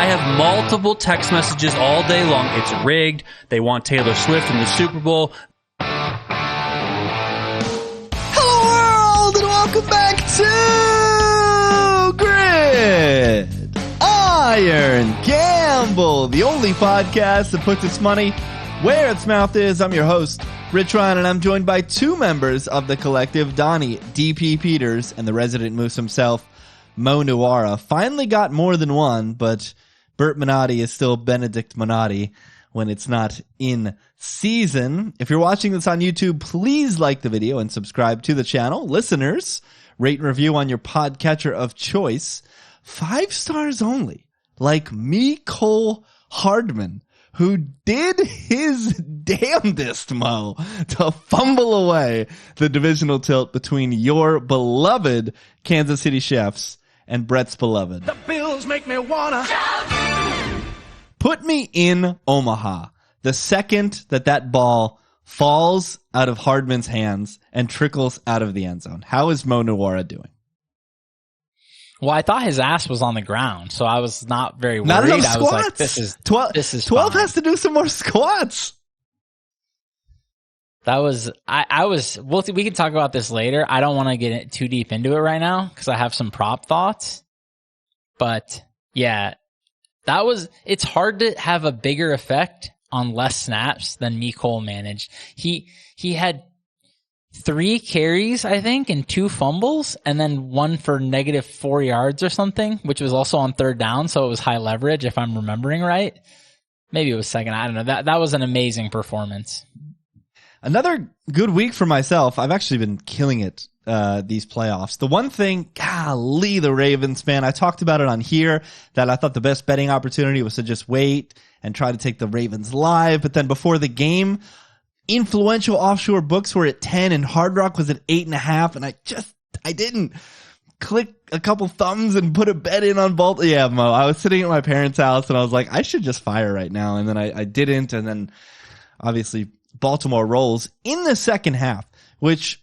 I have multiple text messages all day long. It's rigged. They want Taylor Swift in the Super Bowl. Hello world and welcome back to Gridiron Gamble, the only podcast that puts its money where its mouth is. I'm your host, Rich Ryan, and I'm joined by two members of the collective, Donnie DP Peters and the resident moose himself, Mo Nuara. Finally got more than one, but Bert Minotti is still Benedict Minotti when it's not in season. If you're watching this on YouTube, please like the video and subscribe to the channel. Listeners, rate and review on your podcatcher of choice. 5 stars only, like me, Cole Hardman, who did his damnedest, Mo, to fumble away the divisional tilt between your beloved Kansas City Chiefs and Brett's beloved. The Bills make me wanna Put me in Omaha the second that ball falls out of Hardman's hands and trickles out of the end zone. How is Mo Nuara doing? Well, I thought his ass was on the ground, so I was not very worried. Not enough I squats. was like, this is 12 fine. has to do some more squats. That was, we can talk about this later. I don't want to get too deep into it right now because I have some prop thoughts. But yeah, it's hard to have a bigger effect on less snaps than Mecole managed. He had 3 carries, I think, and 2 fumbles, and then 1 for negative 4 yards or something, which was also on third down, so it was high leverage, if I'm remembering right. Maybe it was second. I don't know. That was an amazing performance. Another good week for myself. I've actually been killing it these playoffs. The one thing, golly, the Ravens, man, I talked about it on here that I thought the best betting opportunity was to just wait and try to take the Ravens live. But then before the game, influential offshore books were at 10 and Hard Rock was at 8.5, and I didn't click a couple thumbs and put a bet in on Baltimore. Yeah, Mo, I was sitting at my parents' house and I was like, I should just fire right now. And then I didn't. And then obviously Baltimore rolls in the second half, which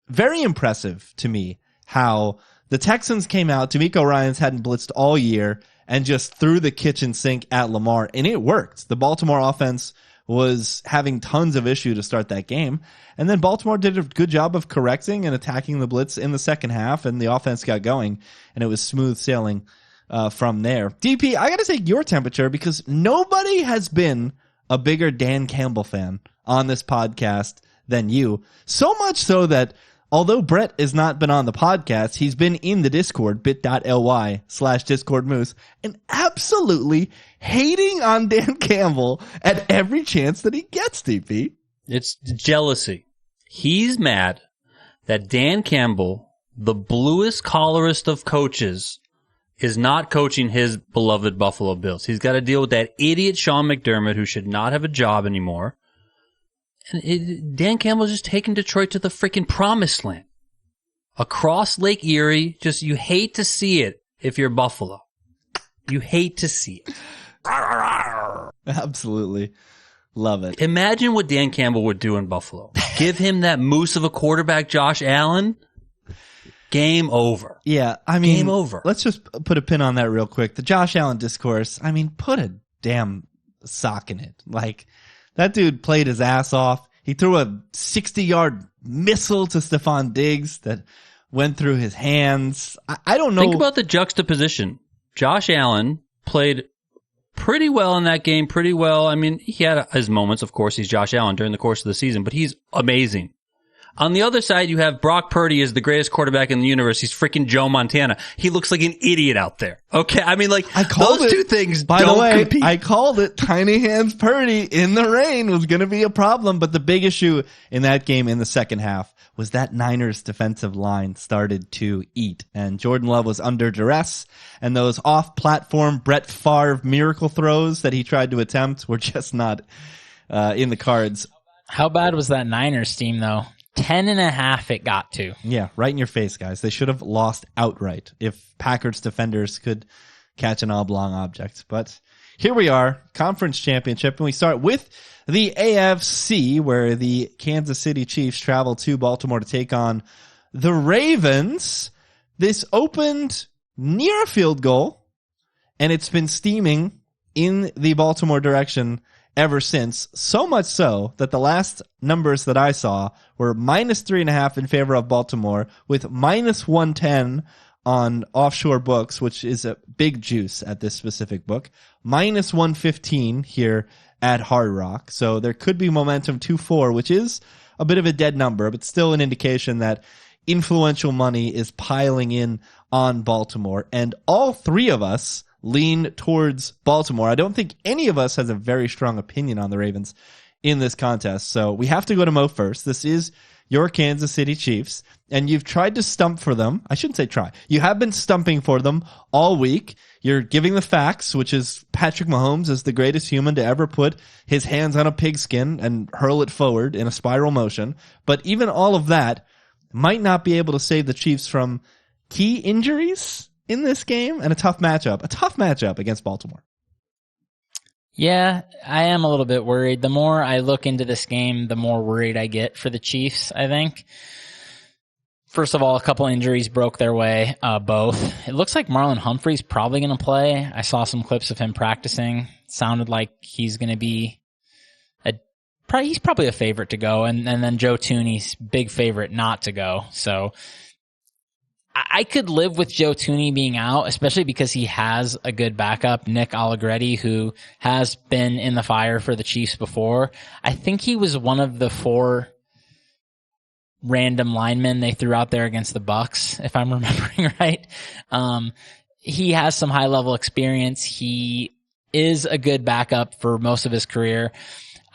very impressive to me how the Texans came out. D'Amico Ryans hadn't blitzed all year and just threw the kitchen sink at Lamar, and it worked. The Baltimore offense was having tons of issue to start that game. And then Baltimore did a good job of correcting and attacking the blitz in the second half, and the offense got going, and it was smooth sailing from there. DP, I got to take your temperature because nobody has been a bigger Dan Campbell fan on this podcast than you. So much so that although Brett has not been on the podcast, he's been in the Discord, bit.ly/DiscordMoose, and absolutely hating on Dan Campbell at every chance that he gets, DP. It's jealousy. He's mad that Dan Campbell, the bluest collarist of coaches, is not coaching his beloved Buffalo Bills. He's got to deal with that idiot Sean McDermott who should not have a job anymore. And Dan Campbell's just taking Detroit to the freaking promised land. Across Lake Erie, just you hate to see it if you're Buffalo. You hate to see it. Absolutely. Love it. Imagine what Dan Campbell would do in Buffalo. Give him that moose of a quarterback, Josh Allen. Game over. Yeah, I mean, game over. Let's just put a pin on that real quick. The Josh Allen discourse, I mean, put a damn sock in it. Like, that dude played his ass off. He threw a 60-yard missile to Stephon Diggs that went through his hands. I don't know. Think about the juxtaposition. Josh Allen played pretty well in that game, pretty well. I mean, he had his moments, of course. He's Josh Allen during the course of the season, but he's amazing. On the other side, you have Brock Purdy as the greatest quarterback in the universe. He's freaking Joe Montana. He looks like an idiot out there. Okay, I mean, like, those two things by don't the way, compete. I called it. Tiny Hands Purdy in the rain was going to be a problem, but the big issue in that game in the second half was that Niners defensive line started to eat, and Jordan Love was under duress, and those off-platform Brett Favre miracle throws that he tried to attempt were just not in the cards. How bad was that Niners team, though? 10.5 it got to. Yeah, right in your face, guys. They should have lost outright if Packers defenders could catch an oblong object. But here we are, conference championship, and we start with the AFC, where the Kansas City Chiefs travel to Baltimore to take on the Ravens. This opened near a field goal, and it's been steaming in the Baltimore direction ever since. So much so that the last numbers that I saw were -3.5 in favor of Baltimore, with -110 on offshore books, which is a big juice at this specific book, -115 here at Hard Rock. So there could be momentum 2-4, which is a bit of a dead number, but still an indication that influential money is piling in on Baltimore. And all three of us lean towards Baltimore. I don't think any of us has a very strong opinion on the Ravens in this contest. So we have to go to Mo first. This is your Kansas City Chiefs, and you've tried to stump for them. I shouldn't say try. You have been stumping for them all week. You're giving the facts, which is Patrick Mahomes is the greatest human to ever put his hands on a pigskin and hurl it forward in a spiral motion. But even all of that might not be able to save the Chiefs from key injuries in this game and a tough matchup against Baltimore. Yeah, I am a little bit worried. The more I look into this game, the more worried I get for the Chiefs, I think. First of all, a couple injuries broke their way, both. It looks like Marlon Humphrey's probably going to play. I saw some clips of him practicing. Sounded like he's going to be he's probably a favorite to go. And then Joe Thuney's big favorite not to go. So I could live with Joe Thuney being out, especially because he has a good backup, Nick Allegretti, who has been in the fire for the Chiefs before. I think he was one of the 4 random linemen they threw out there against the Bucs, if I'm remembering right. He has some high level experience. He is a good backup for most of his career.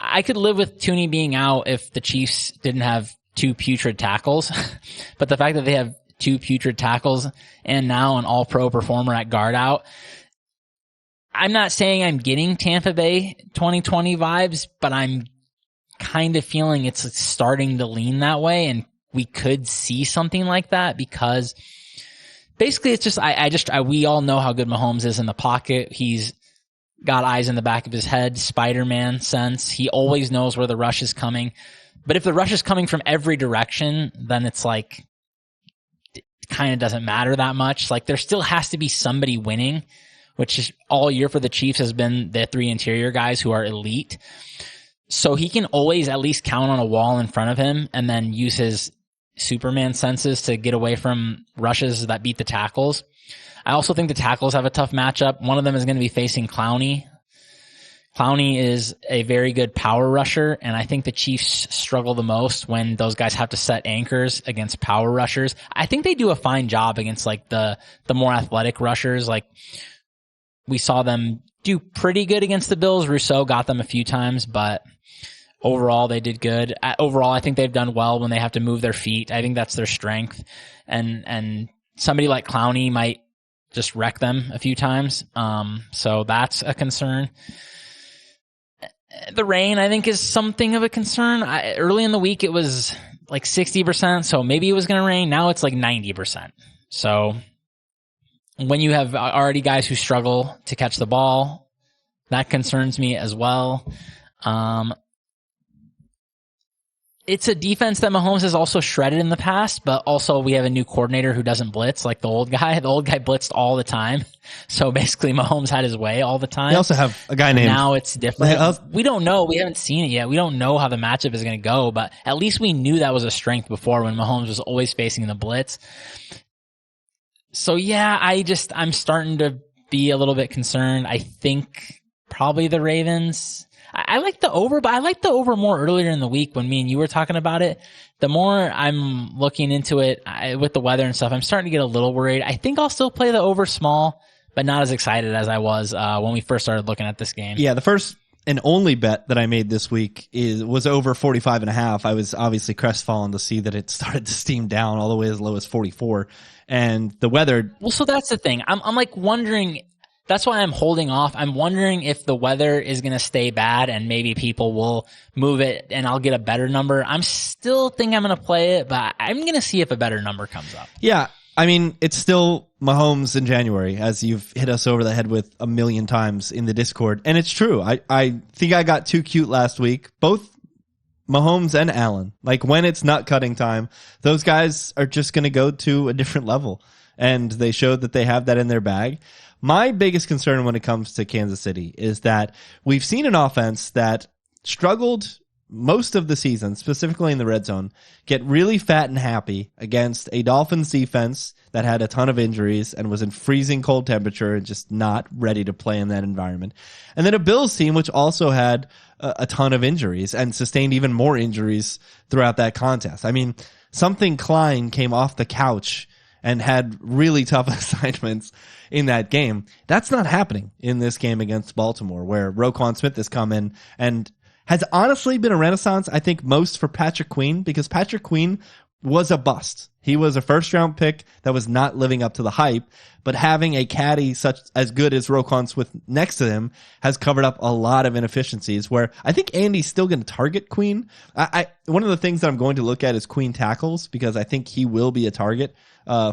I could live with Thuney being out if the Chiefs didn't have 2 putrid tackles, but the fact that they have 2 putrid tackles and now an all-pro performer at guard out, I'm not saying I'm getting Tampa Bay 2020 vibes, but I'm kind of feeling it's starting to lean that way, and we could see something like that because basically it's just, we all know how good Mahomes is in the pocket. He's got eyes in the back of his head, Spider-Man sense. He always knows where the rush is coming. But if the rush is coming from every direction, then it's like, it kind of doesn't matter that much. Like there still has to be somebody winning, which is all year for the Chiefs has been the 3 interior guys who are elite. So he can always at least count on a wall in front of him and then use his Superman senses to get away from rushes that beat the tackles. I also think the tackles have a tough matchup. One of them is going to be facing Clowney. Clowney is a very good power rusher, and I think the Chiefs struggle the most when those guys have to set anchors against power rushers. I think they do a fine job against like the more athletic rushers. Like we saw them do pretty good against the Bills. Rousseau got them a few times, but overall they did good. Overall, I think they've done well when they have to move their feet. I think that's their strength, and somebody like Clowney might just wreck them a few times. So that's a concern. The rain, I think, is something of a concern. Early in the week, it was like 60%, so maybe it was going to rain. Now it's like 90%. So when you have already guys who struggle to catch the ball, that concerns me as well. It's a defense that Mahomes has also shredded in the past, but also we have a new coordinator who doesn't blitz like the old guy. The old guy blitzed all the time. So basically Mahomes had his way all the time. They also have a guy named... Now it's different. We don't know. We haven't seen it yet. We don't know how the matchup is going to go, but at least we knew that was a strength before when Mahomes was always facing the blitz. So yeah, I'm starting to be a little bit concerned. I think probably the Ravens... I like the over, but I like the over more earlier in the week when me and you were talking about it. The more I'm looking into it with the weather and stuff, I'm starting to get a little worried. I think I'll still play the over small, but not as excited as I was when we first started looking at this game. Yeah, the first and only bet that I made this week was over 45.5. I was obviously crestfallen to see that it started to steam down all the way as low as 44. And the weather... Well, so that's the thing. I'm like wondering... That's why I'm holding off. I'm wondering if the weather is going to stay bad and maybe people will move it and I'll get a better number. I'm still think I'm going to play it, but I'm going to see if a better number comes up. Yeah. I mean, it's still Mahomes in January, as you've hit us over the head with a million times in the Discord. And it's true. I think I got too cute last week. Both Mahomes and Allen. Like when it's nut cutting time, those guys are just going to go to a different level. And they showed that they have that in their bag. My biggest concern when it comes to Kansas City is that we've seen an offense that struggled most of the season, specifically in the red zone, get really fat and happy against a Dolphins defense that had a ton of injuries and was in freezing cold temperature and just not ready to play in that environment. And then a Bills team which also had a ton of injuries and sustained even more injuries throughout that contest. I mean, something Klein came off the couch and had really tough assignments in that game. That's not happening in this game against Baltimore, where Roquan Smith has come in and has honestly been a renaissance, I think, most for Patrick Queen, because Patrick Queen was a bust. He was a first-round pick that was not living up to the hype, but having a caddy such as good as Roquan Smith next to him has covered up a lot of inefficiencies, where I think Andy's still going to target Queen. One of the things that I'm going to look at is Queen tackles, because I think he will be a target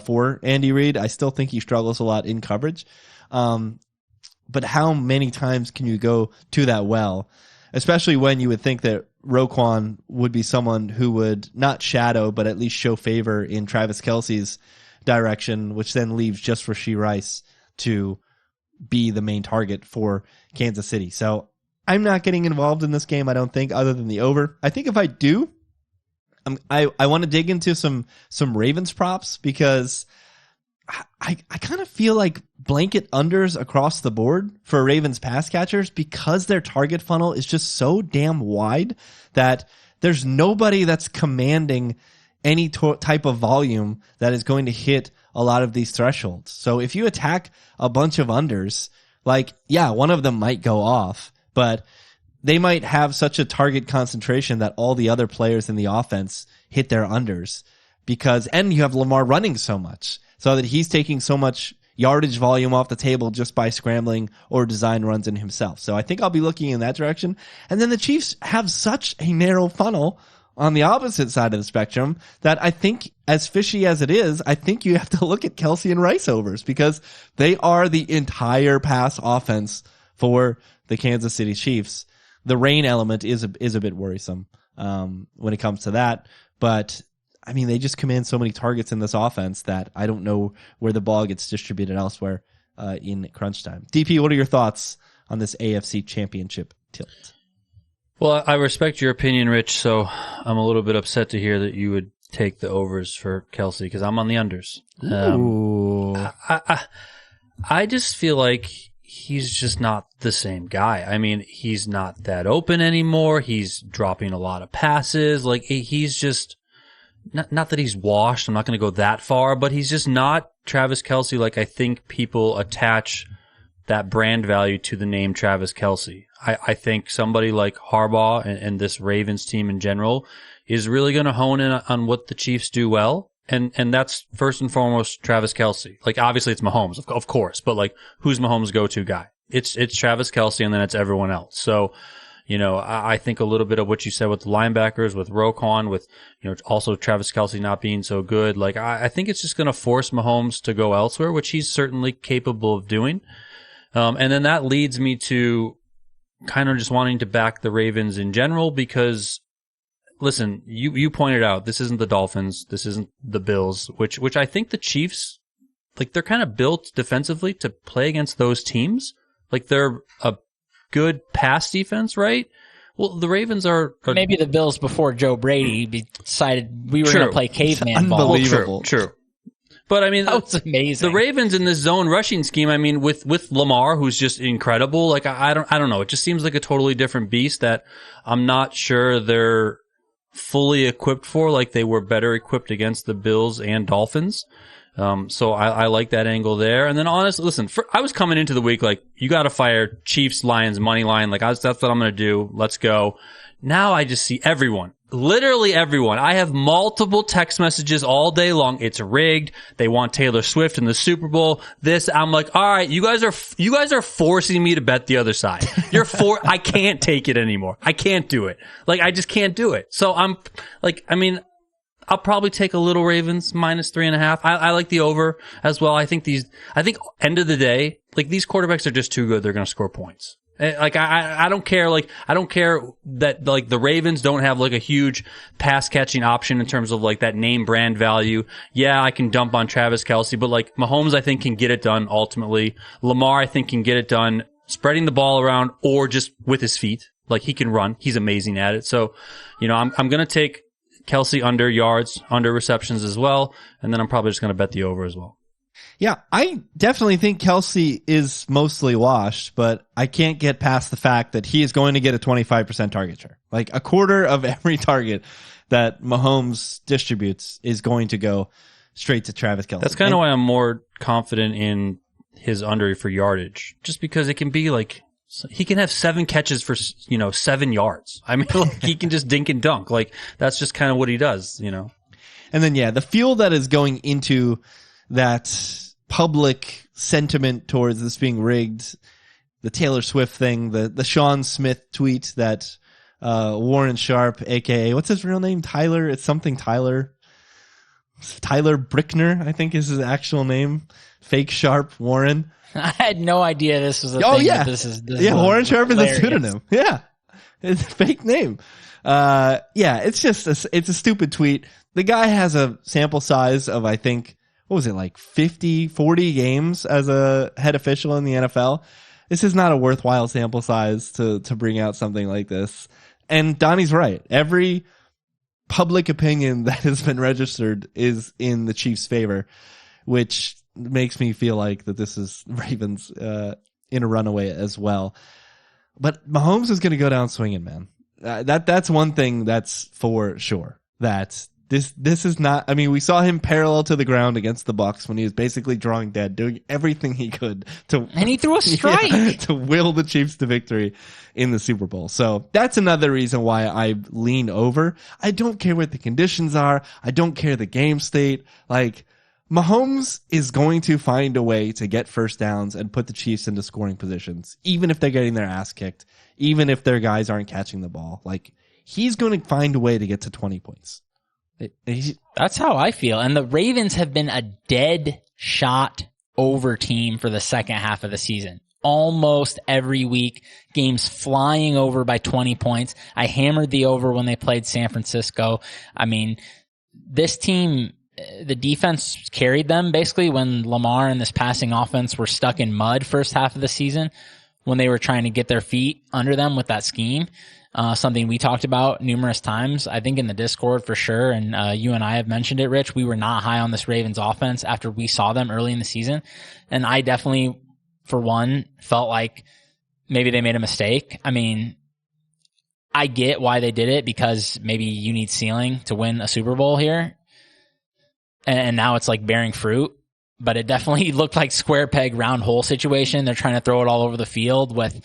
for Andy Reid. I still think he struggles a lot in coverage. But how many times can you go to that well? Especially when you would think that Roquan would be someone who would not shadow, but at least show favor in Travis Kelce's direction, which then leaves just Rashee Rice to be the main target for Kansas City. So I'm not getting involved in this game, I don't think, other than the over. I think if I do, I want to dig into some Ravens props, because I kind of feel like blanket unders across the board for Ravens pass catchers, because their target funnel is just so damn wide that there's nobody that's commanding any type of volume that is going to hit a lot of these thresholds. So if you attack a bunch of unders, like, yeah, one of them might go off, but they might have such a target concentration that all the other players in the offense hit their unders, and you have Lamar running so much, so that he's taking so much yardage volume off the table just by scrambling or design runs in himself. So I think I'll be looking in that direction. And then the Chiefs have such a narrow funnel on the opposite side of the spectrum that I think, as fishy as it is, I think you have to look at Kelce and Rice overs, because they are the entire pass offense for the Kansas City Chiefs. The rain element is a bit worrisome when it comes to that, but I mean, they just command so many targets in this offense that I don't know where the ball gets distributed elsewhere in crunch time. DP, what are your thoughts on this AFC Championship tilt? Well, I respect your opinion, Rich, so I'm a little bit upset to hear that you would take the overs for Kelce, because I'm on the unders. I just feel like he's just not the same guy. I mean, he's not that open anymore. He's dropping a lot of passes. Like, he's just... Not that he's washed, I'm not going to go that far, but he's just not Travis Kelce like I think people attach that brand value to the name Travis Kelce. I think somebody like Harbaugh and this Ravens team in general is really going to hone in on what the Chiefs do well, and that's first and foremost Travis Kelce. Like, obviously it's Mahomes, of course, but like, who's Mahomes' go-to guy? It's Travis Kelce, and then it's everyone else. So, you know, I think a little bit of what you said with the linebackers, with Roquan, with, you know, also Travis Kelce not being so good. Like, I think it's just going to force Mahomes to go elsewhere, which he's certainly capable of doing. And then that leads me to kind of just wanting to back the Ravens in general, because, listen, you pointed out, this isn't the Dolphins, this isn't the Bills, which I think the Chiefs, like, they're kind of built defensively to play against those teams. Like, they're a good pass defense, right? Well, the Ravens are maybe the Bills before Joe Brady decided we were going to play caveman ball. Unbelievable. True. But I mean, that's amazing. The Ravens in this zone rushing scheme, I mean, with Lamar, who's just incredible. Like, I don't know. It just seems like a totally different beast that I'm not sure they're fully equipped for. Like, they were better equipped against the Bills and Dolphins. So I like that angle there. And then honestly, listen, I was coming into the week like, you got to fire Chiefs, Lions, money line. Like, that's what I'm going to do. Let's go. Now I just see everyone, literally everyone. I have multiple text messages all day long. It's rigged. They want Taylor Swift in the Super Bowl. I'm like, all right, you guys are forcing me to bet the other side. I can't take it anymore. I can't do it. Like, I just can't do it. So I'm like, I mean, I'll probably take a little Ravens -3.5. I like the over as well. I think end of the day, like, these quarterbacks are just too good. They're going to score points. Like I don't care. Like I don't care that like the Ravens don't have like a huge pass catching option in terms of like that name brand value. Yeah, I can dump on Travis Kelce, but like Mahomes, I think can get it done ultimately. Lamar, I think can get it done spreading the ball around or just with his feet. Like he can run. He's amazing at it. So, I'm gonna take Kelce under yards, under receptions as well, and then I'm probably just gonna bet the over as well. Yeah, I definitely think Kelce is mostly washed, but I can't get past the fact that he is going to get a 25% target share. Like a quarter of every target that Mahomes distributes is going to go straight to Travis Kelce. That's kind of why I'm more confident in his under for yardage, just because it can be like he can have 7 catches for 7 yards. I mean, like, he can just dink and dunk. Like that's just kind of what he does, And then the fuel that is going into that public sentiment towards this being rigged, the Taylor Swift thing, the Sean Smith tweet that Warren Sharp, aka what's his real name? Tyler. It's something Tyler Brickner, I think is his actual name. Fake Sharp Warren. I had no idea this was a thing. Yeah. This is Warren Sharp hilarious. is a pseudonym. Yeah. It's a fake name. It's just it's a stupid tweet. The guy has a sample size of, I think, what was it, like 40 games as a head official in the NFL. This is not a worthwhile sample size to bring out something like this. And Donnie's right. Every public opinion that has been registered is in the Chiefs' favor, which makes me feel like that this is Ravens in a runaway as well. But Mahomes is going to go down swinging, man. That's one thing that's for sure. That this is not. I mean, we saw him parallel to the ground against the Bucs when he was basically drawing dead, doing everything he could and he threw a strike to will the Chiefs to victory in the Super Bowl. So that's another reason why I lean over. I don't care what the conditions are. I don't care the game state. Like, Mahomes is going to find a way to get first downs and put the Chiefs into scoring positions, even if they're getting their ass kicked, even if their guys aren't catching the ball. Like, he's going to find a way to get to 20 points. That's how I feel. And the Ravens have been a dead shot over team for the second half of the season. Almost every week, games flying over by 20 points. I hammered the over when they played San Francisco. I mean, this team, the defense carried them basically when Lamar and this passing offense were stuck in mud first half of the season when they were trying to get their feet under them with that scheme. Something we talked about numerous times, I think in the Discord for sure. And you and I have mentioned it, Rich. We were not high on this Ravens offense after we saw them early in the season. And I definitely, for one, felt like maybe they made a mistake. I mean, I get why they did it because maybe you need ceiling to win a Super Bowl here. And now it's like bearing fruit, but it definitely looked like square peg, round hole situation. They're trying to throw it all over the field with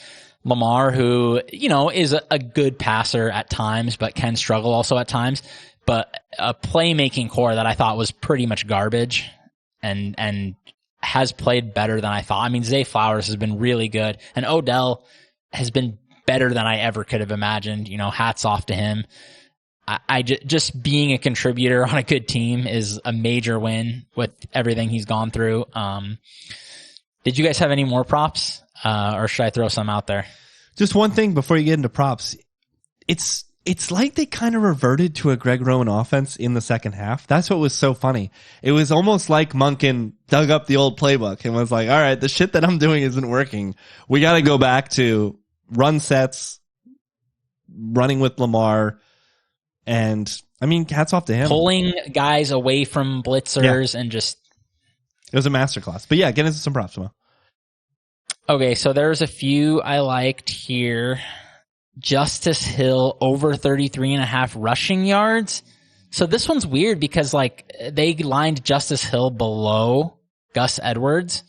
Lamar, who, is a good passer at times, but can struggle also at times, but a playmaking core that I thought was pretty much garbage and has played better than I thought. I mean, Zay Flowers has been really good and Odell has been better than I ever could have imagined. Hats off to him. I just being a contributor on a good team is a major win with everything he's gone through. Did you guys have any more props? Or should I throw some out there? Just one thing before you get into props. It's like they kind of reverted to a Greg Roman offense in the second half. That's what was so funny. It was almost like Monken dug up the old playbook and was like, all right, the shit that I'm doing isn't working. We got to go back to run sets, running with Lamar. And I mean, hats off to him. Pulling guys away from blitzers and just. It was a masterclass. But yeah, get into some props, Mo. Okay, so there's a few I liked here. Justice Hill over 33.5 rushing yards. So this one's weird because they lined Justice Hill below Gus Edwards.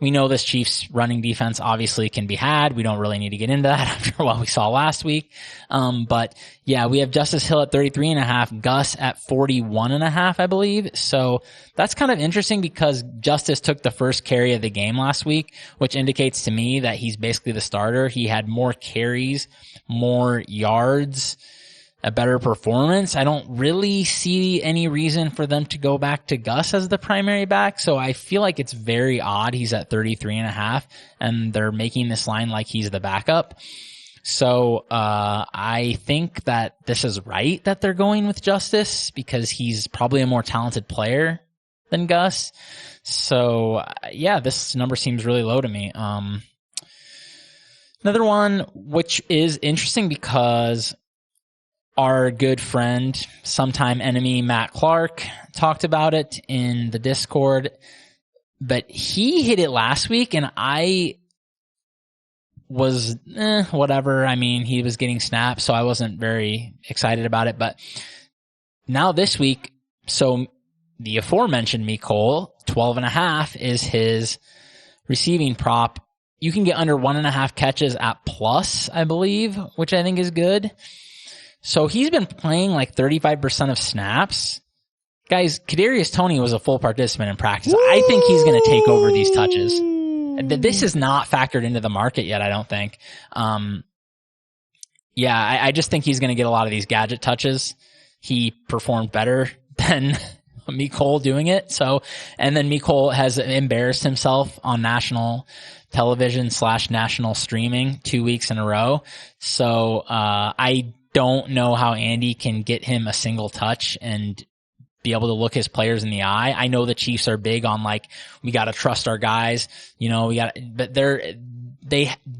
We know this Chiefs running defense obviously can be had. We don't really need to get into that after what we saw last week. But yeah, we have Justice Hill at 33.5, Gus at 41.5, I believe. So that's kind of interesting because Justice took the first carry of the game last week, which indicates to me that he's basically the starter. He had more carries, more yards. a better performance. I don't really see any reason for them to go back to Gus as the primary back. So I feel like it's very odd. He's at 33.5 and they're making this line like he's the backup. So, I think that this is right that they're going with Justice because he's probably a more talented player than Gus. So yeah, this number seems really low to me. Another one, which is interesting because our good friend, sometime enemy, Matt Clark, talked about it in the Discord, but he hit it last week and I was whatever. I mean, he was getting snaps, so I wasn't very excited about it. But now this week, so the aforementioned Mecole, 12.5 is his receiving prop. You can get under 1.5 catches at plus, I believe, which I think is good. So he's been playing like 35% of snaps. Guys, Kadarius Toney was a full participant in practice. Woo! I think he's going to take over these touches. This is not factored into the market yet, I don't think. I just think he's going to get a lot of these gadget touches. He performed better than Mecole doing it. So, and then Mecole has embarrassed himself on national television / national streaming 2 weeks in a row. So, I don't know how Andy can get him a single touch and be able to look his players in the eye. I know the Chiefs are big on like, we got to trust our guys, but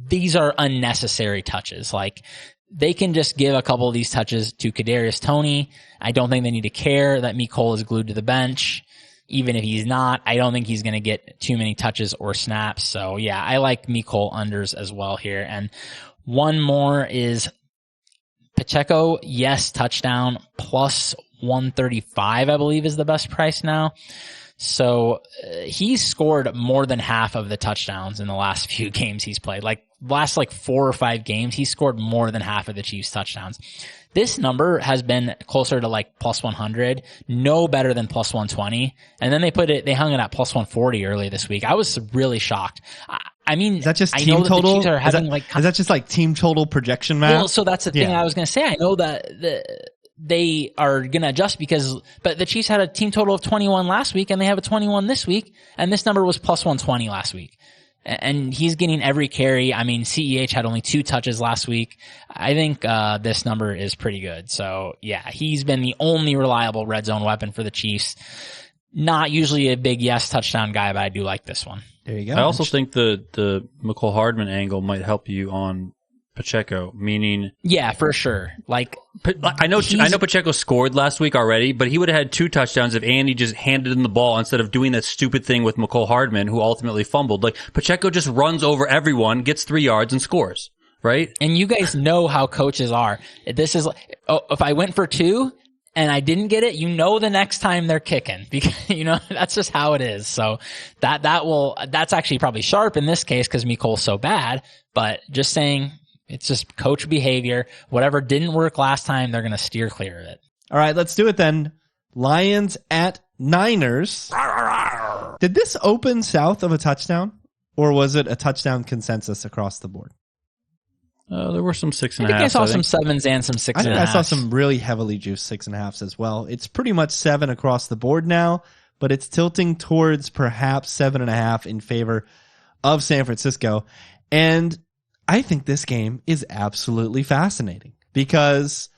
these are unnecessary touches. Like they can just give a couple of these touches to Kadarius Toney. I don't think they need to care that Mecole is glued to the bench. Even if he's not, I don't think he's going to get too many touches or snaps. So yeah, I like Mecole unders as well here. And one more is Pacheco. Yes, touchdown plus 135, I believe, is the best price now. So he's scored more than half of the touchdowns in the last few games he's played. Like last 4 or 5 games, he scored more than half of the Chiefs' touchdowns. This number has been closer to like plus 100, no better than plus 120. And then they hung it at plus 140 early this week. I was really shocked. I mean, is that just team total? Is that just like team total projection math? Well, so that's the thing I was going to say. I know that they are going to adjust but the Chiefs had a team total of 21 last week and they have a 21 this week. And this number was plus 120 last week. And he's getting every carry. I mean, CEH had only 2 touches last week. I think, this number is pretty good. So yeah, he's been the only reliable red zone weapon for the Chiefs. Not usually a big touchdown guy, but I do like this one. There you go. I also think the Mecole Hardman angle might help you on Pacheco, meaning yeah, for sure. Like I know Pacheco scored last week already, but he would have had 2 touchdowns if Andy just handed him the ball instead of doing that stupid thing with Mecole Hardman, who ultimately fumbled. Like Pacheco just runs over everyone, gets 3 yards, and scores. Right? And you guys know how coaches are. This is if I went for 2 and I didn't get it, the next time they're kicking because, that's just how it is. So that's actually probably sharp in this case because Mecole's so bad, but just saying it's just coach behavior. Whatever didn't work last time, they're going to steer clear of it. All right, let's do it then. Lions at Niners. Did this open south of a touchdown or was it a touchdown consensus across the board? There were some 6.5. I saw some 7s and some 6.5. I saw some really heavily juiced 6.5s as well. It's pretty much 7 across the board now, but it's tilting towards perhaps 7.5 in favor of San Francisco. And I think this game is absolutely fascinating because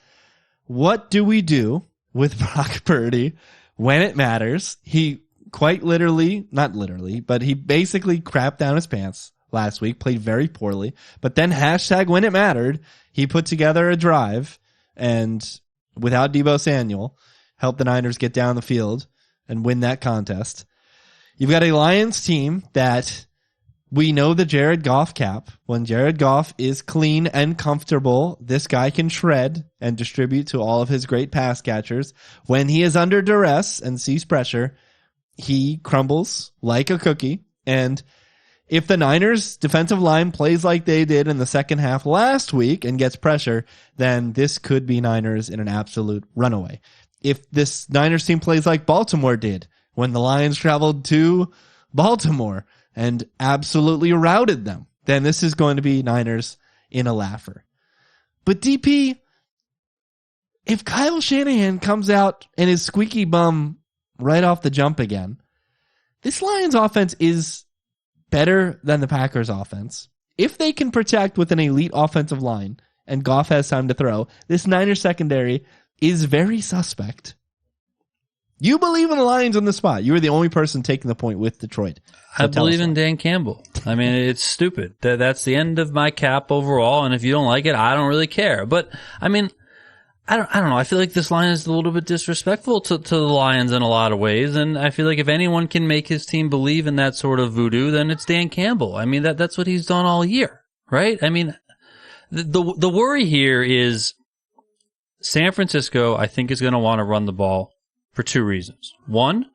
what do we do with Brock Purdy when it matters? He quite literally, not literally, but he basically crapped down his pants last week, played very poorly, but then when it mattered, he put together a drive and without Deebo Samuel helped the Niners get down the field and win that contest. You've got a Lions team that we know the Jared Goff cap. When Jared Goff is clean and comfortable, this guy can shred and distribute to all of his great pass catchers. When he is under duress and sees pressure, he crumbles like a cookie. And if the Niners defensive line plays like they did in the second half last week and gets pressure, then this could be Niners in an absolute runaway. If this Niners team plays like Baltimore did when the Lions traveled to Baltimore and absolutely routed them, then this is going to be Niners in a laugher. But DP, if Kyle Shanahan comes out and is squeaky bum right off the jump again, this Lions offense is better than the Packers offense. If they can protect with an elite offensive line and Goff has time to throw, this Niners secondary is very suspect. You believe in the Lions on the spot. You were the only person taking the point with Detroit. So I believe in Dan Campbell. I mean, it's stupid. That's the end of my cap overall, and if you don't like it, I don't really care. But, I mean, I don't know. I feel like this line is a little bit disrespectful to the Lions in a lot of ways, and I feel like if anyone can make his team believe in that sort of voodoo, then it's Dan Campbell. I mean, that's what he's done all year, right? I mean, the worry here is San Francisco, I think, is going to want to run the ball for two reasons. One,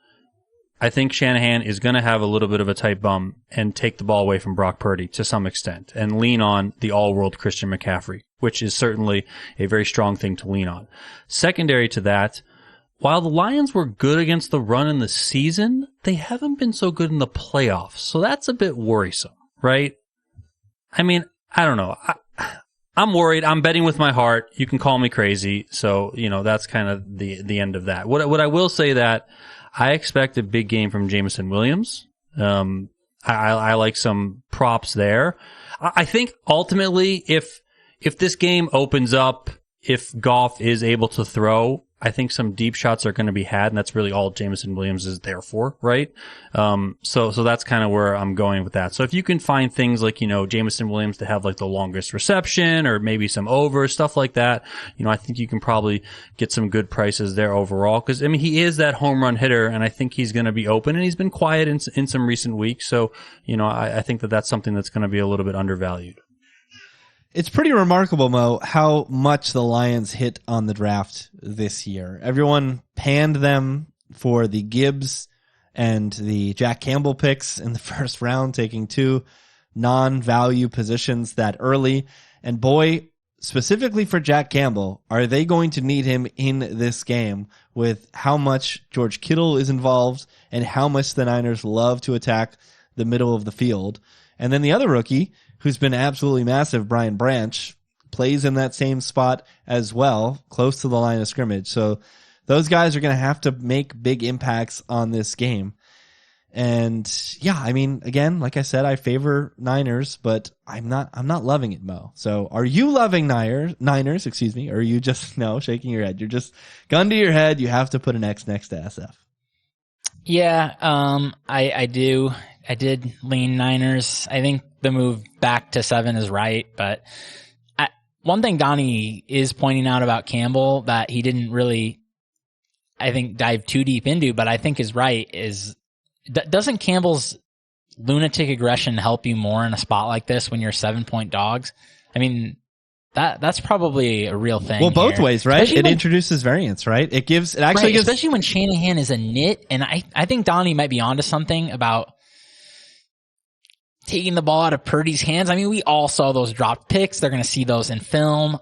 I think Shanahan is going to have a little bit of a tight bum and take the ball away from Brock Purdy to some extent and lean on the all-world Christian McCaffrey, which is certainly a very strong thing to lean on. Secondary to that, while the Lions were good against the run in the season, they haven't been so good in the playoffs. So that's a bit worrisome, right? I mean, I don't know. I'm worried. I'm betting with my heart. You can call me crazy. So, that's kind of the end of that. What I will say that I expect a big game from Jameson Williams. I like some props there. I think ultimately if this game opens up, if Goff is able to throw, I think some deep shots are going to be had, and that's really all Jameson Williams is there for, right? So that's kind of where I'm going with that. So if you can find things like, Jameson Williams to have like the longest reception or maybe some over, stuff like that, I think you can probably get some good prices there overall. Cause I mean, he is that home run hitter, and I think he's going to be open, and he's been quiet in some recent weeks. So, I think that's something that's going to be a little bit undervalued. It's pretty remarkable, Mo, how much the Lions hit on the draft this year. Everyone panned them for the Gibbs and the Jack Campbell picks in the first round, taking two non-value positions that early. And boy, specifically for Jack Campbell, are they going to need him in this game with how much George Kittle is involved and how much the Niners love to attack the middle of the field. And then the other rookie, who's been absolutely massive, Brian Branch, plays in that same spot as well, close to the line of scrimmage. So those guys are going to have to make big impacts on this game. And yeah, I mean, again, like I said, I favor Niners, but I'm not loving it, Mo. So are you loving Niners, excuse me, or are you just, no, shaking your head? You're just gun to your head. You have to put an X next to SF. Yeah, I do. I did lean Niners. I think the move back to 7 is right, but one thing Donnie is pointing out about Campbell that he didn't really, I think, dive too deep into, but I think is right is, doesn't Campbell's lunatic aggression help you more in a spot like this when you're 7-point dogs? I mean, that's probably a real thing. Well, both here. ways, right? It introduces variance, right? It gives, especially when Shanahan is a nit, and I think Donnie might be onto something about taking the ball out of Purdy's hands. I mean, we all saw those dropped picks. They're going to see those in film.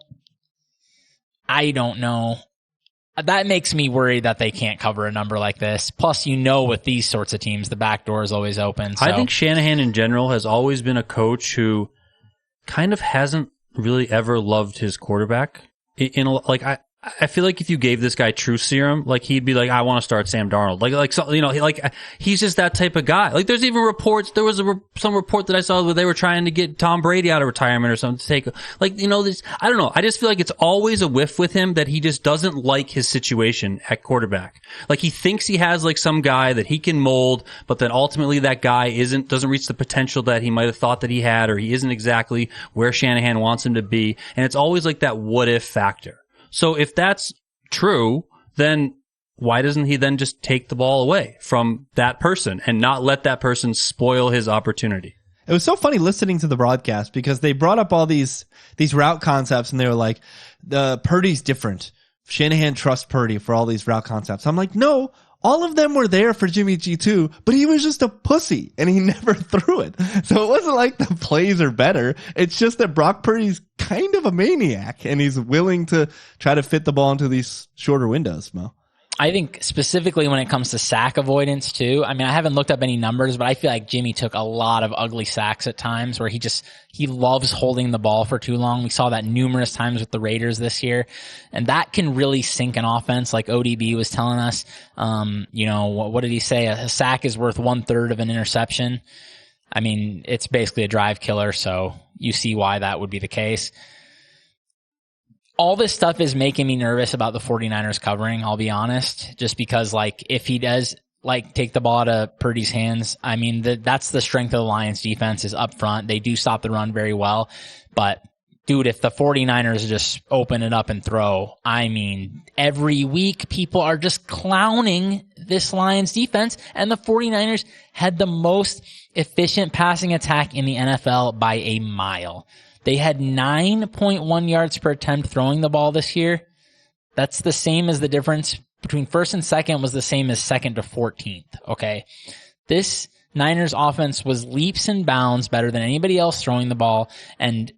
I don't know. That makes me worried that they can't cover a number like this. Plus, with these sorts of teams, the back door is always open. So. I think Shanahan in general has always been a coach who kind of hasn't really ever loved his quarterback. I feel like if you gave this guy truth serum, like he'd be like, I want to start Sam Darnold. He's just that type of guy. Like there's even reports, there was some report that I saw where they were trying to get Tom Brady out of retirement or something to take, this, I don't know. I just feel like it's always a whiff with him that he just doesn't like his situation at quarterback. Like he thinks he has like some guy that he can mold, but then ultimately that guy doesn't reach the potential that he might have thought that he had, or he isn't exactly where Shanahan wants him to be. And it's always like that what if factor. So if that's true, then why doesn't he then just take the ball away from that person and not let that person spoil his opportunity? It was so funny listening to the broadcast because they brought up all these route concepts and they were like, Purdy's different. Shanahan trusts Purdy for all these route concepts. I'm like, no, all of them were there for Jimmy G too, but he was just a pussy and he never threw it. So it wasn't like the plays are better. It's just that Brock Purdy's kind of a maniac and he's willing to try to fit the ball into these shorter windows, Mo. I think specifically when it comes to sack avoidance too. I mean, I haven't looked up any numbers, but I feel like Jimmy took a lot of ugly sacks at times where he loves holding the ball for too long. We saw that numerous times with the Raiders this year, and that can really sink an offense, like ODB was telling us. What did he say? A sack is worth 1/3 of an interception. I mean, it's basically a drive killer, so you see why that would be the case. All this stuff is making me nervous about the 49ers covering, I'll be honest, just because if he does take the ball out of Purdy's hands, I mean, that's the strength of the Lions defense is up front. They do stop the run very well, but dude, if the 49ers just open it up and throw, I mean, every week people are just clowning this Lions defense, and the 49ers had the most efficient passing attack in the NFL by a mile. They had 9.1 yards per attempt throwing the ball this year. That's the same as the difference between first and second was the same as second to 14th. Okay. This Niners offense was leaps and bounds better than anybody else throwing the ball. And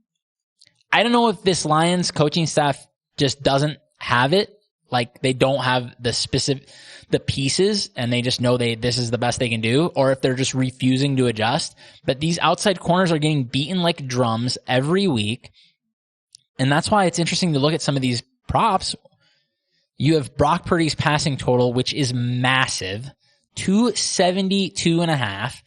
I don't know if this Lions coaching staff just doesn't have it. They don't have the pieces and they just know this is the best they can do, or if they're just refusing to adjust. But these outside corners are getting beaten like drums every week. And that's why it's interesting to look at some of these props. You have Brock Purdy's passing total, which is massive, 272.5.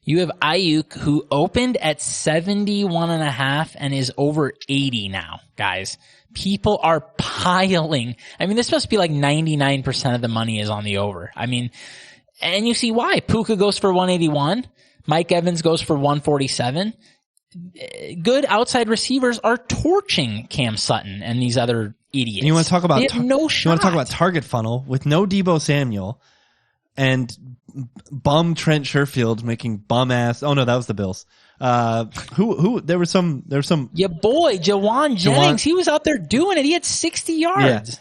You have Ayuk, who opened at 71.5 and is over 80 now, guys. People are piling. I mean, this must be 99% of the money is on the over. I mean, and you see why. Puka goes for 181. Mike Evans goes for 147. Good outside receivers are torching Cam Sutton and these other idiots. And you want to talk about they have no shot. You want to talk about target funnel with no Deebo Samuel and bum Trent Sherfield making bum ass. Oh no, that was the Bills. Who there was some your boy Jawan Jennings. He was out there doing it. He had 60 yards. Yeah.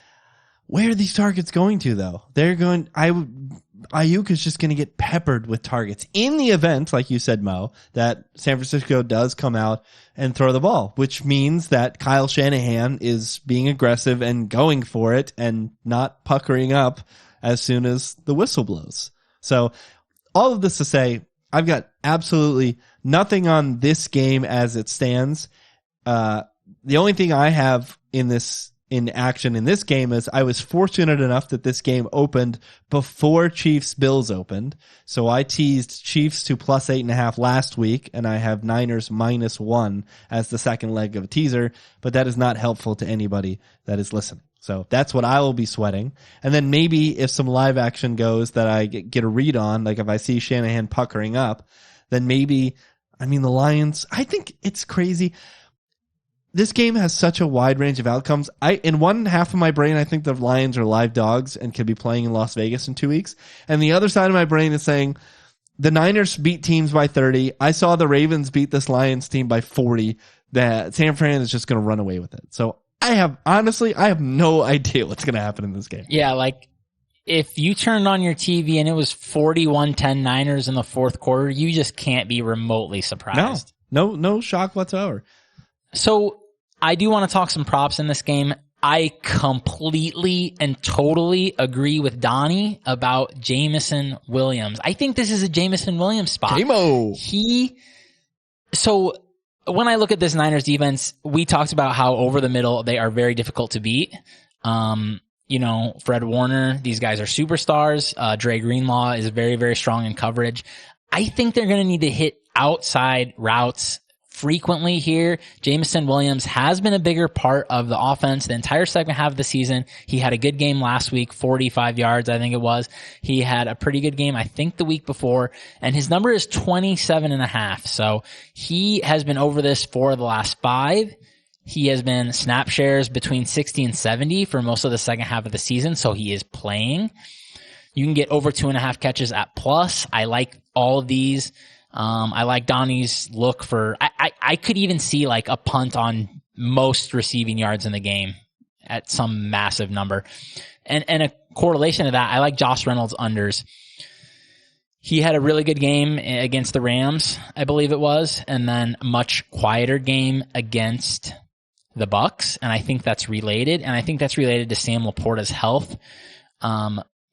Where are these targets going to though? Ayuk is just going to get peppered with targets in the event, like you said, Mo, that San Francisco does come out and throw the ball, which means that Kyle Shanahan is being aggressive and going for it and not puckering up as soon as the whistle blows. So all of this to say, I've got absolutely nothing on this game as it stands. The only thing I have in action in this game is I was fortunate enough that this game opened before Chiefs Bills opened. So I teased Chiefs to plus 8.5 last week, and I have Niners -1 as the second leg of a teaser, but that is not helpful to anybody that is listening. So that's what I will be sweating. And then maybe if some live action goes that I get a read on, like if I see Shanahan puckering up, then maybe, the Lions, I think it's crazy. This game has such a wide range of outcomes. In one half of my brain, I think the Lions are live dogs and could be playing in Las Vegas in 2 weeks. And the other side of my brain is saying the Niners beat teams by 30. I saw the Ravens beat this Lions team by 40. That San Fran is just going to run away with it. So I have no idea what's going to happen in this game. Yeah, if you turned on your TV and it was 41-10 Niners in the fourth quarter, you just can't be remotely surprised. No shock whatsoever. So I do want to talk some props in this game. I completely and totally agree with Donnie about Jameson Williams. I think this is a Jameson Williams spot. Jamo. So when I look at this Niners defense, we talked about how over the middle they are very difficult to beat. Fred Warner, these guys are superstars. Dre Greenlaw is very, very strong in coverage. I think they're going to need to hit outside routes frequently here. Jameson Williams has been a bigger part of the offense the entire second half of the season. He had a good game last week, 45 yards, I think it was. He had a pretty good game, I think, the week before, and his number is 27.5. So he has been over this for the last 5. He has been snap shares between 60 and 70 for most of the second half of the season, so he is playing. You can get over 2.5 catches at plus. I like all of these. I like Donnie's look for, I could even see a punt on most receiving yards in the game at some massive number. And a correlation to that, I like Josh Reynolds unders. He had a really good game against the Rams, I believe it was, and then a much quieter game against the Bucks. And I think that's related. And I think that's related to Sam Laporta's health.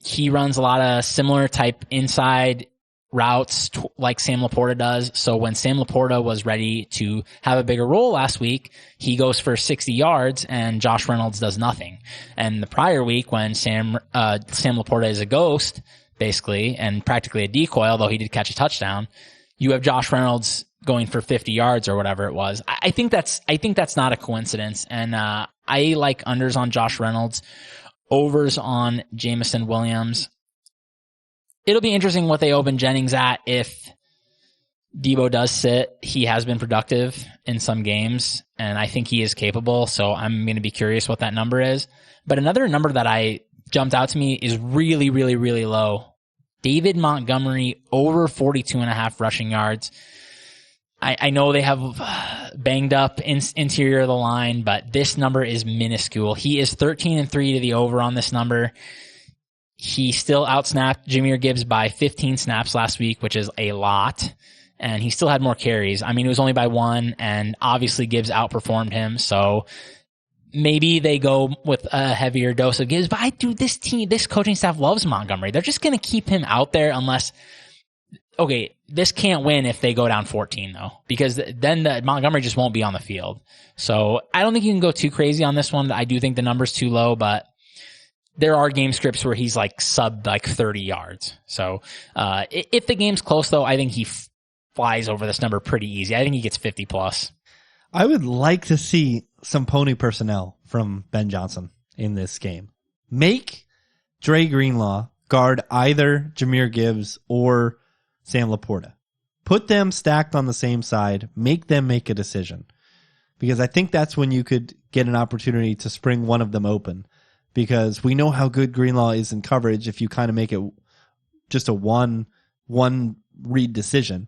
He runs a lot of similar type inside routes like Sam Laporta does. So when Sam Laporta was ready to have a bigger role last week, he goes for 60 yards and Josh Reynolds does nothing. And the prior week when Sam Laporta is a ghost, basically, and practically a decoy, although he did catch a touchdown, you have Josh Reynolds going for 50 yards or whatever it was. I think that's not a coincidence. And, I like unders on Josh Reynolds, overs on Jameson Williams. It'll be interesting what they open Jennings at if Debo does sit. He has been productive in some games, and I think he is capable, so I'm going to be curious what that number is. But another number that I jumped out to me is really, really, really low. David Montgomery over 42.5 rushing yards. I know they have banged up interior of the line, but this number is minuscule. He is 13-3 to the over on this number. He still outsnapped Jahmyr Gibbs by 15 snaps last week, which is a lot. And he still had more carries. I mean, it was only by 1, and obviously Gibbs outperformed him. So maybe they go with a heavier dose of Gibbs. But this coaching staff loves Montgomery. They're just going to keep him out there unless, okay, this can't win if they go down 14 though, because then Montgomery just won't be on the field. So I don't think you can go too crazy on this one. I do think the number's too low, but there are game scripts where he's like sub 30 yards. So, if the game's close though, I think he flies over this number pretty easy. I think he gets 50 plus. I would like to see some pony personnel from Ben Johnson in this game. Make Dre Greenlaw guard either Jahmyr Gibbs or Sam Laporta. Put them stacked on the same side. Make them make a decision. Because I think that's when you could get an opportunity to spring one of them open. Because we know how good Greenlaw is in coverage if you kind of make it just a one read decision.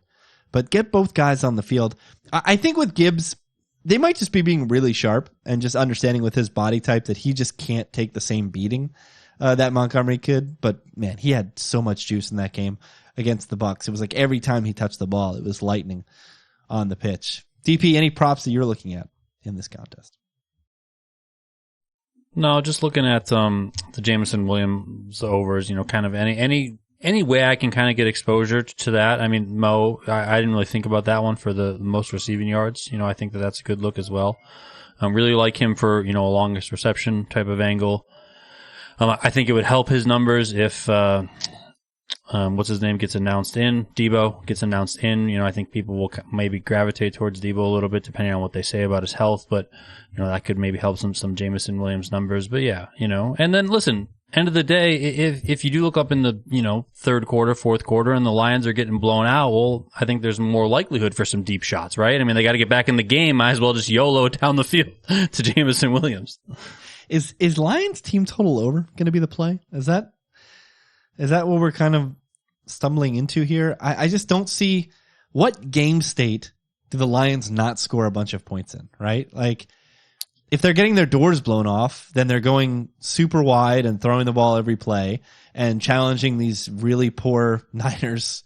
But get both guys on the field. I think with Gibbs, they might just be being really sharp and just understanding with his body type that he just can't take the same beating that Montgomery could. But man, he had so much juice in that game against the Bucs. It was like every time he touched the ball, it was lightning on the pitch. DP, any props that you're looking at in this contest? No, just looking at the Jameson Williams overs, kind of any way I can kind of get exposure to that. I mean, Mo, I didn't really think about that one for the most receiving yards. I think that's a good look as well. I really like him for, a longest reception type of angle. I think it would help his numbers if what's his name gets announced in. Debo gets announced in. I think people will maybe gravitate towards Debo a little bit depending on what they say about his health, but that could maybe help some Jameson Williams numbers. But yeah, and then listen, end of the day, if you do look up in the, third quarter, fourth quarter and the Lions are getting blown out, well, I think there's more likelihood for some deep shots, right? I mean, they got to get back in the game. Might as well just YOLO it down the field to Jameson Williams. Is Lions team total over going to be the play? Is that what we're kind of stumbling into here? I just don't see what game state do the Lions not score a bunch of points in, right? Like, if they're getting their doors blown off, then they're going super wide and throwing the ball every play and challenging these really poor Niners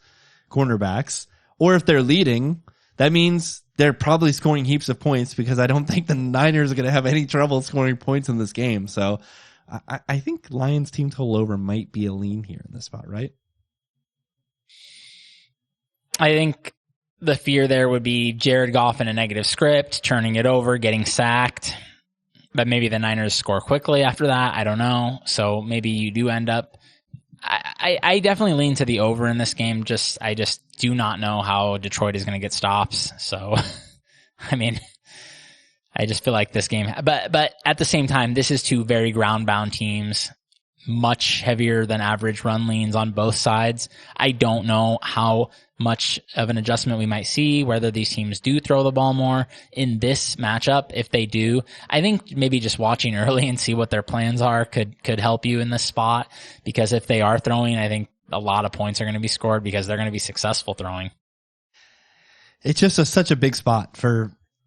cornerbacks. Or if they're leading, that means they're probably scoring heaps of points, because I don't think the Niners are going to have any trouble scoring points in this game. So I think Lions team total over might be a lean here in this spot, right? I think the fear there would be Jared Goff in a negative script, turning it over, getting sacked. But maybe the Niners score quickly after that. I don't know. So maybe you do end up. I definitely lean to the over in this game. I just do not know how Detroit is going to get stops. So, I mean, I just feel like this game. But at the same time, this is two very ground bound teams, much heavier than average run leans on both sides. I don't know how much of an adjustment we might see, whether these teams do throw the ball more in this matchup. If they do, I think maybe just watching early and see what their plans are could help you in this spot, because if they are throwing, I think a lot of points are going to be scored because they're going to be successful throwing. It's just such a big spot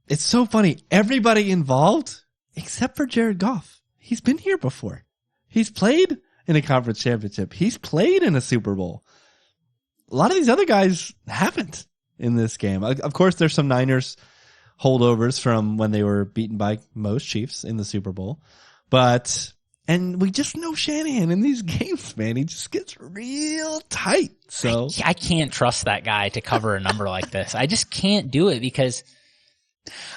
it's so funny. Everybody involved except for Jared Goff. He's been here before. He's played in a conference championship. He's played in a Super Bowl. A lot of these other guys haven't in this game. Of course, there's some Niners holdovers from when they were beaten by most Chiefs in the Super Bowl. But And we just know Shanahan in these games, man. He just gets real tight. So I can't trust that guy to cover a number like this. I just can't do it because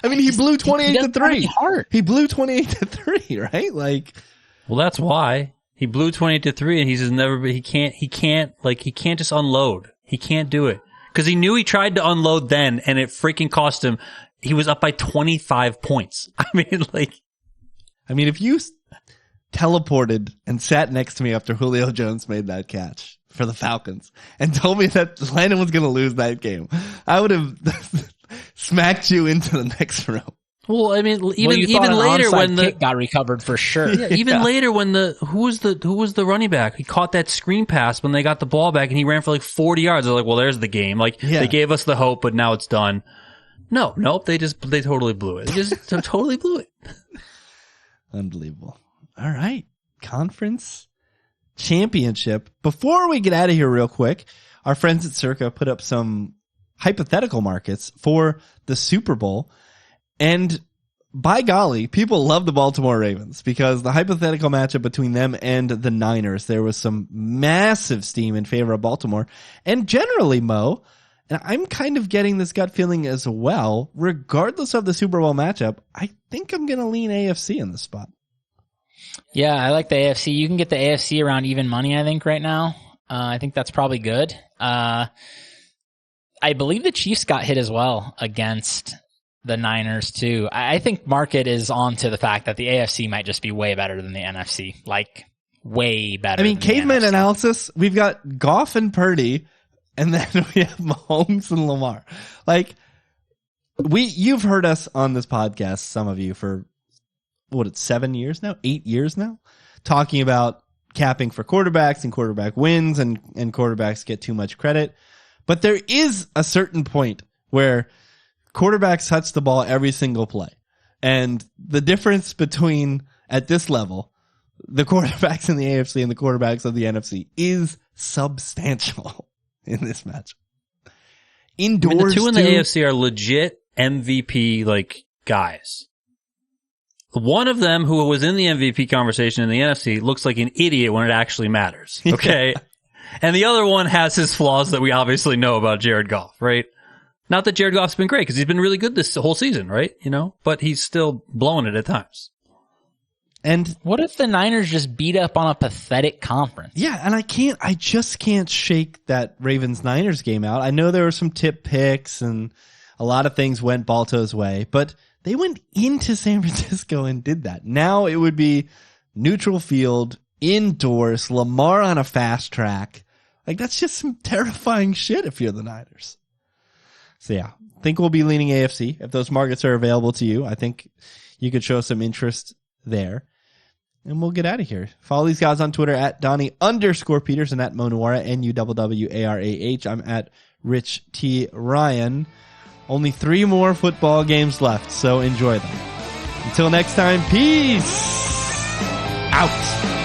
I mean, he blew 28-3. Hard. He blew 28-3, right? Like, well, that's why he blew 28-3, and he's just never. He can't just unload. He can't do it because he knew he tried to unload then, and it freaking cost him. He was up by 25 points. I mean, if you teleported and sat next to me after Julio Jones made that catch for the Falcons and told me that Landon was going to lose that game, I would have smacked you into the next row. Well, I mean, even later when the kick got recovered for sure. Yeah, even later when who was the running back? He caught that screen pass when they got the ball back and he ran for like 40 yards. They're like, well, there's the game. They gave us the hope, but now it's done. Nope. They totally blew it. They totally blew it. Unbelievable. All right. Conference championship. Before we get out of here real quick, our friends at Circa put up some hypothetical markets for the Super Bowl. And by golly, people love the Baltimore Ravens because the hypothetical matchup between them and the Niners, there was some massive steam in favor of Baltimore. And generally, Mo, and I'm kind of getting this gut feeling as well, regardless of the Super Bowl matchup, I think I'm going to lean AFC in this spot. Yeah, I like the AFC. You can get the AFC around even money, I think, right now. I think that's probably good. I believe the Chiefs got hit as well against the Niners, too. I think market is on to the fact that the AFC might just be way better than the NFC. Like, way better. I mean, caveman analysis, we've got Goff and Purdy, and then we have Mahomes and Lamar. Like, you've heard us on this podcast, some of you, for 7 years now, 8 years now, talking about capping for quarterbacks and quarterback wins and quarterbacks get too much credit. But there is a certain point where quarterbacks touch the ball every single play. And the difference between, at this level, the quarterbacks in the AFC and the quarterbacks of the NFC is substantial in this match. Indoors, the two in the AFC are legit MVP guys. One of them, who was in the MVP conversation in the NFC, looks like an idiot when it actually matters. Okay. And the other one has his flaws that we obviously know about Jared Goff, right? Not that Jared Goff's been great, because he's been really good this whole season, right? But he's still blowing it at times. And what if the Niners just beat up on a pathetic conference? Yeah, and I just can't shake that Ravens-Niners game out. I know there were some tip picks and a lot of things went Balto's way, but they went into San Francisco and did that. Now it would be neutral field, indoors, Lamar on a fast track. Like, that's just some terrifying shit if you're the Niners. So yeah, I think we'll be leaning AFC. If those markets are available to you, I think you could show some interest there. And we'll get out of here. Follow these guys on Twitter at Donnie_Peters and at Monuara, NUWWARAH. I'm at Rich T. Ryan. Only 3 more football games left, so enjoy them. Until next time, peace out.